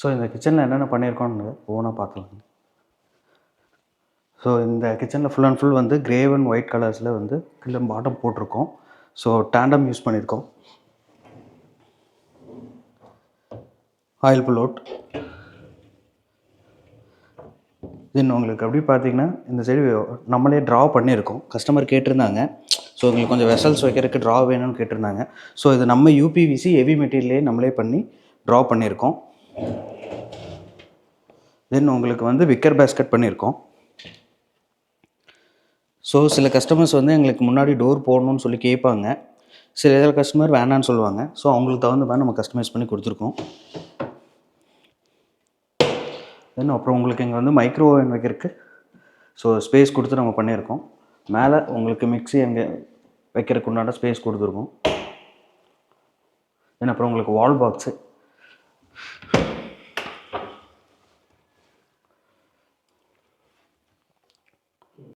So இந்த கிச்சனில் என்னென்ன பண்ணியிருக்கோன்னு ஒவ்வொன்றா பார்த்துக்கலாம். ஸோ இந்த கிச்சனில் ஃபுல் அண்ட் ஃபுல் வந்து கிரே அண்ட் ஒயிட் கலர்ஸில் வந்து கீழே பாட்டம் போட்டிருக்கோம். ஸோ டேண்டம் யூஸ் பண்ணியிருக்கோம். Oil pull out. தென் உங்களுக்கு அப்படி பார்த்தீங்கன்னா இந்த சைடு நம்மளே ட்ரா பண்ணியிருக்கோம். கஸ்டமர் கேட்டிருந்தாங்க, ஸோ உங்களுக்கு கொஞ்சம் வெசல்ஸ் வைக்கிறதுக்கு ட்ரா வேணும்னு கேட்டிருந்தாங்க. ஸோ இது நம்ம யூபிவிசி ஹெவி மெட்டீரியலே நம்மளே பண்ணி ட்ரா பண்ணியிருக்கோம். தென் உங்களுக்கு வந்து விக்கர் பேஸ்கெட் பண்ணியிருக்கோம். ஸோ சில கஸ்டமர்ஸ் வந்து எங்களுக்கு முன்னாடி டோர் போடணும்னு சொல்லி கேட்பாங்க. சில கஸ்டமர் வேணான்னு சொல்லுவாங்க. ஸோ அவங்களுக்கு தகுந்த மாதிரி நம்ம கஸ்டமைஸ் பண்ணி கொடுத்துருக்கோம். தென் அப்புறம் உங்களுக்கு இங்கே வந்து மைக்ரோ ஓவன் வைக்கிறதுக்கு ஸோ ஸ்பேஸ் கொடுத்து நம்ம பண்ணியிருக்கோம். மேலே உங்களுக்கு மிக்ஸி அங்கே வைக்கிறதுக்கு உண்டான ஸ்பேஸ் கொடுத்துருக்கோம். தென் அப்புறம் உங்களுக்கு வால் பாக்ஸு.